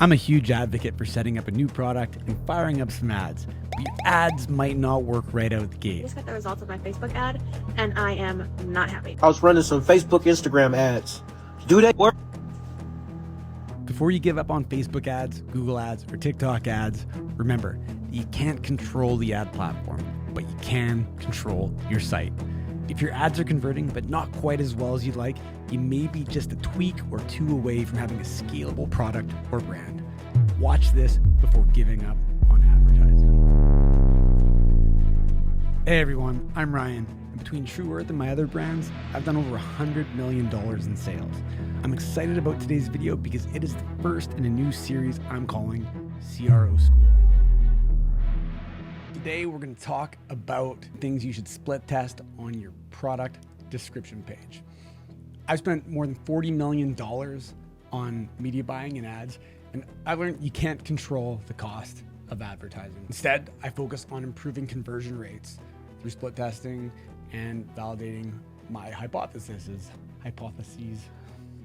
I'm a huge advocate for setting up a new product and firing up some ads. But your ads might not work right out the I gate. just got the results of my Facebook ad, and I am not happy. I was running some Facebook, Instagram ads. Do they work? Before you give up on Facebook ads, Google ads, or TikTok ads, remember that you can't control the ad platform, but you can control your site. If your ads are converting, but not quite as well as you'd like, you may be just a tweak or two away from having a scalable product or brand. Watch this before giving up on advertising. Hey everyone, I'm Ryan. And between True Earth and my other brands, I've done over $100 million in sales. I'm excited about today's video because it is the first in a new series I'm calling CRO School. Today we're going to talk about things you should split test on your product description page. I've spent more than $40 million on media buying and ads, and I learned you can't control the cost of advertising. Instead, I focus on improving conversion rates through split testing and validating my hypotheses,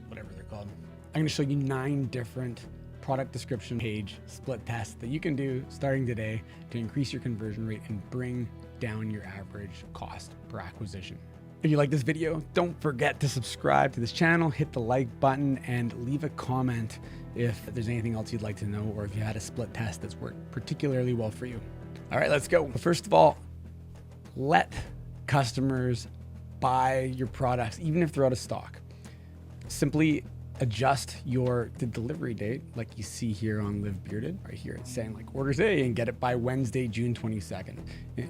whatever they're called. I'm going to show you 9 different product description page split tests that you can do starting today to increase your conversion rate and bring down your average cost per acquisition. If you like this video, don't forget to subscribe to this channel, hit the like button, and leave a comment if there's anything else you'd like to know or if you had a split test that's worked particularly well for you. All right, let's go. But first of all, let customers buy your products even if they're out of stock. Simply adjust the delivery date, like you see here on Live Bearded. Right here it's saying like order today and get it by Wednesday, June 22nd.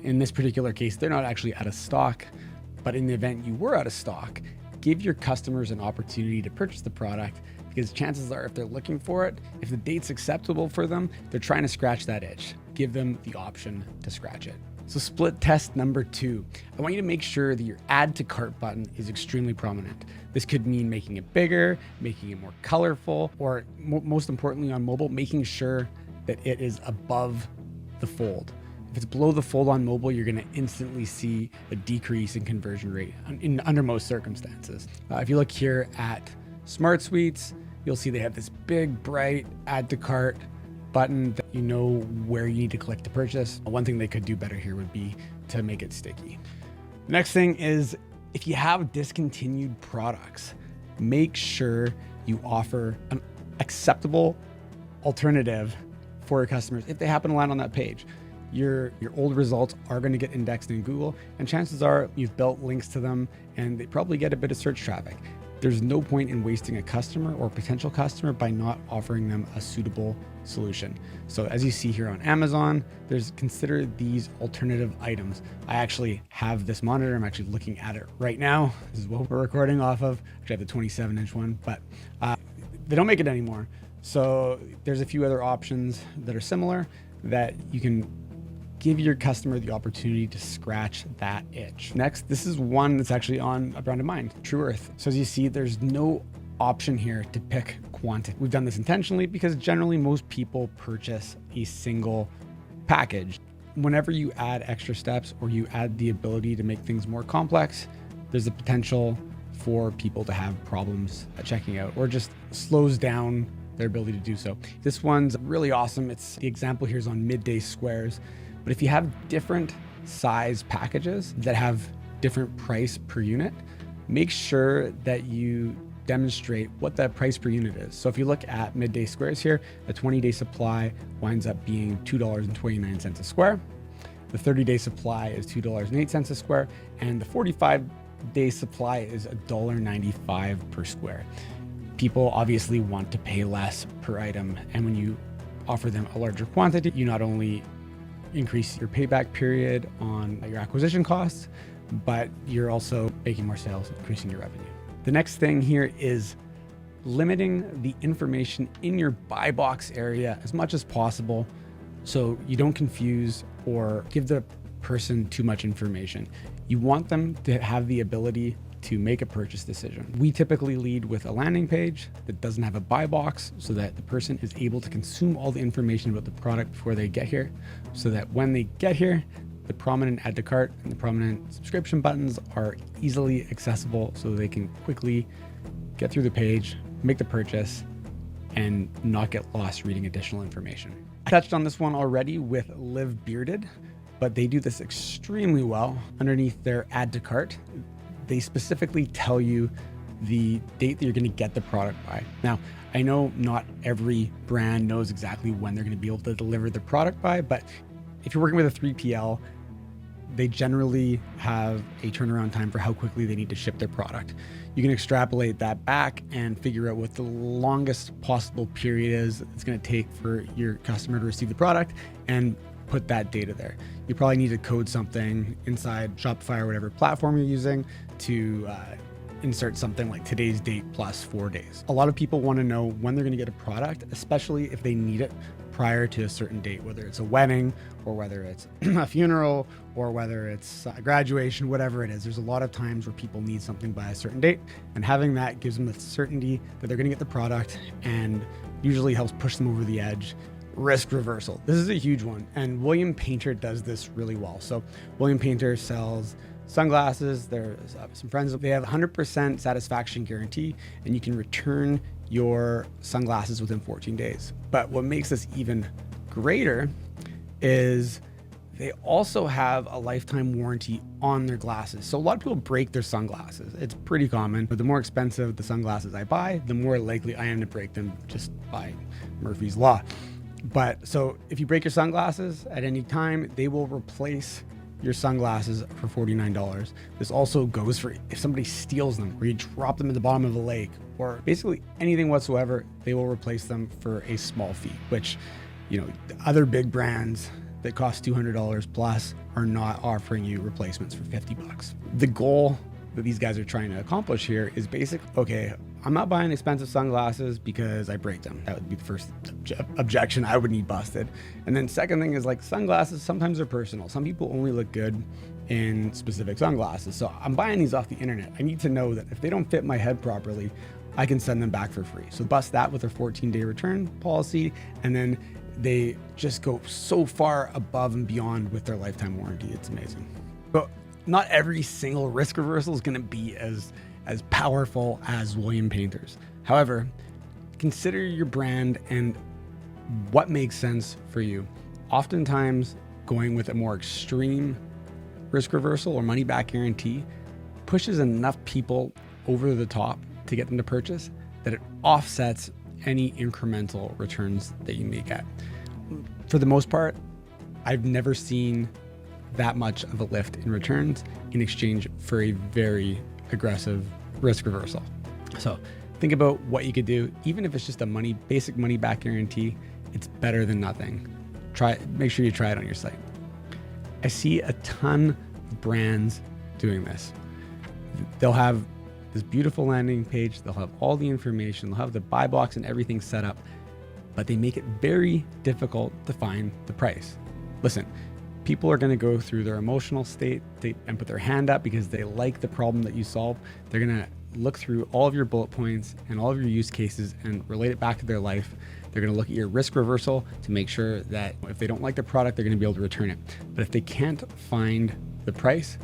In this particular case, they're not actually out of stock, but in the event you were out of stock, give your customers an opportunity to purchase the product, because chances are if they're looking for it, if the date's acceptable for them, they're trying to scratch that itch. Give them the option to scratch it. So split test number 2, I want you to make sure that your add to cart button is extremely prominent. This could mean making it bigger, making it more colorful, or most importantly on mobile, making sure that it is above the fold. If it's below the fold on mobile, you're gonna instantly see a decrease in conversion rate under most circumstances. If you look here at Smart Suites, you'll see they have this big, bright add to cart button that you know where you need to click to purchase. One thing they could do better here would be to make it sticky. The next thing is, if you have discontinued products, make sure you offer an acceptable alternative for your customers if they happen to land on that page. Your old results are going to get indexed in Google, and chances are you've built links to them and they probably get a bit of search traffic. There's no point in wasting a customer or potential customer by not offering them a suitable solution. So as you see here on Amazon, consider these alternative items. I actually have this monitor. I'm actually looking at it right now. This is what we're recording off of. Actually, I have the 27-inch one, but they don't make it anymore. So there's a few other options that are similar that you can give your customer the opportunity to scratch that itch. Next, this is one that's actually on a brand of mine, True Earth. So as you see, there's no option here to pick quantity. We've done this intentionally because generally most people purchase a single package. Whenever you add extra steps or you add the ability to make things more complex, there's a potential for people to have problems at checking out or just slows down their ability to do so. This one's really awesome. The example here is on midday squares. But if you have different size packages that have different price per unit, make sure that you demonstrate what that price per unit is. So if you look at midday squares here, a 20-day supply winds up being $2.29 a square. The 30-day supply is $2.08 a square. And the 45-day supply is $1.95 per square. People obviously want to pay less per item. And when you offer them a larger quantity, you not only increase your payback period on your acquisition costs, but you're also making more sales, increasing your revenue. The next thing here is limiting the information in your buy box area as much as possible so you don't confuse or give the person too much information. You want them to have the ability to make a purchase decision. We typically lead with a landing page that doesn't have a buy box so that the person is able to consume all the information about the product before they get here, so that when they get here, the prominent add to cart and the prominent subscription buttons are easily accessible so they can quickly get through the page, make the purchase, and not get lost reading additional information. I touched on this one already with Live Bearded, but they do this extremely well. Underneath their add to cart, they specifically tell you the date that you're going to get the product by. Now, I know not every brand knows exactly when they're going to be able to deliver the product by, but if you're working with a 3PL, they generally have a turnaround time for how quickly they need to ship their product. You can extrapolate that back and figure out what the longest possible period is it's going to take for your customer to receive the product and put that data there. You probably need to code something inside Shopify or whatever platform you're using to insert something like today's date plus 4 days. A lot of people want to know when they're going to get a product, especially if they need it prior to a certain date, whether it's a wedding or whether it's a funeral or whether it's a graduation, whatever it is. There's a lot of times where people need something by a certain date, and having that gives them the certainty that they're going to get the product and usually helps push them over the edge. Risk reversal. This is a huge one, and William Painter does this really well. So William Painter sells sunglasses. There's some friends, they have 100% satisfaction guarantee, and you can return your sunglasses within 14 days. But what makes this even greater is they also have a lifetime warranty on their glasses. So a lot of people break their sunglasses. It's pretty common, but the more expensive the sunglasses I buy, the more likely I am to break them just by Murphy's Law. But so if you break your sunglasses at any time, they will replace your sunglasses for $49. This also goes for if somebody steals them or you drop them at the bottom of a lake or basically anything whatsoever, they will replace them for a small fee, which, you know, other big brands that cost $200 plus are not offering you replacements for $50. The goal that these guys are trying to accomplish here is basic. Okay, I'm not buying expensive sunglasses because I break them. That would be the first objection I would need busted. And then second thing is, like, sunglasses, sometimes they're personal. Some people only look good in specific sunglasses. So I'm buying these off the internet. I need to know that if they don't fit my head properly, I can send them back for free. So bust that with a 14-day return policy. And then they just go so far above and beyond with their lifetime warranty. It's amazing. But not every single risk reversal is going to be as powerful as William Painter's. However, consider your brand and what makes sense for you. Oftentimes, going with a more extreme risk reversal or money back guarantee pushes enough people over the top to get them to purchase that it offsets any incremental returns that you may get. For the most part, I've never seen that much of a lift in returns in exchange for a very aggressive risk reversal. So think about what you could do. Even if it's just a basic money back guarantee, it's better than nothing. Make sure you try it on your site. I see a ton of brands doing this. They'll have this beautiful landing page. They'll have all the information. They'll have the buy box and everything set up, but they make it very difficult to find the price. Listen, people are going to go through their emotional state and put their hand up because they like the problem that you solve. They're going to look through all of your bullet points and all of your use cases and relate it back to their life. They're going to look at your risk reversal to make sure that if they don't like the product, they're going to be able to return it. But if they can't find the price,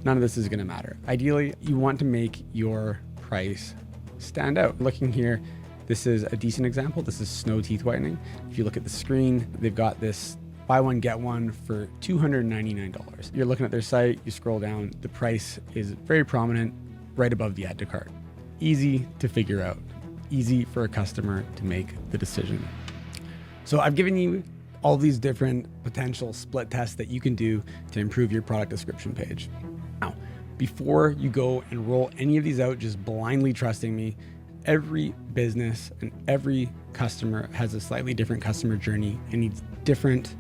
none of this is going to matter. Ideally, you want to make your price stand out. Looking here, this is a decent example. This is Snow Teeth Whitening. If you look at the screen, they've got this buy one, get one for $299. You're looking at their site, you scroll down, the price is very prominent right above the add to cart. Easy to figure out, easy for a customer to make the decision. So I've given you all these different potential split tests that you can do to improve your product description page. Now, before you go and roll any of these out, just blindly trusting me, every business and every customer has a slightly different customer journey and needs different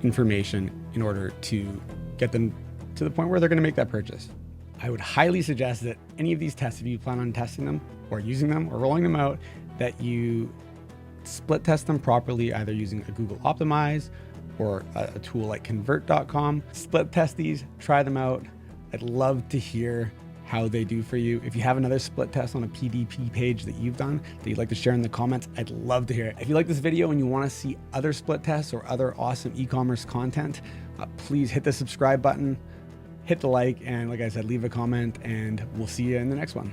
information in order to get them to the point where they're going to make that purchase. I would highly suggest that any of these tests, if you plan on testing them or using them or rolling them out, that you split test them properly, either using a Google Optimize or a tool like convert.com. Split test these, try them out. I'd love to hear how they do for you. If you have another split test on a PDP page that you've done that you'd like to share in the comments, I'd love to hear it. If you like this video and you want to see other split tests or other awesome e-commerce content, please hit the subscribe button, hit the like, and like I said, leave a comment, and we'll see you in the next one.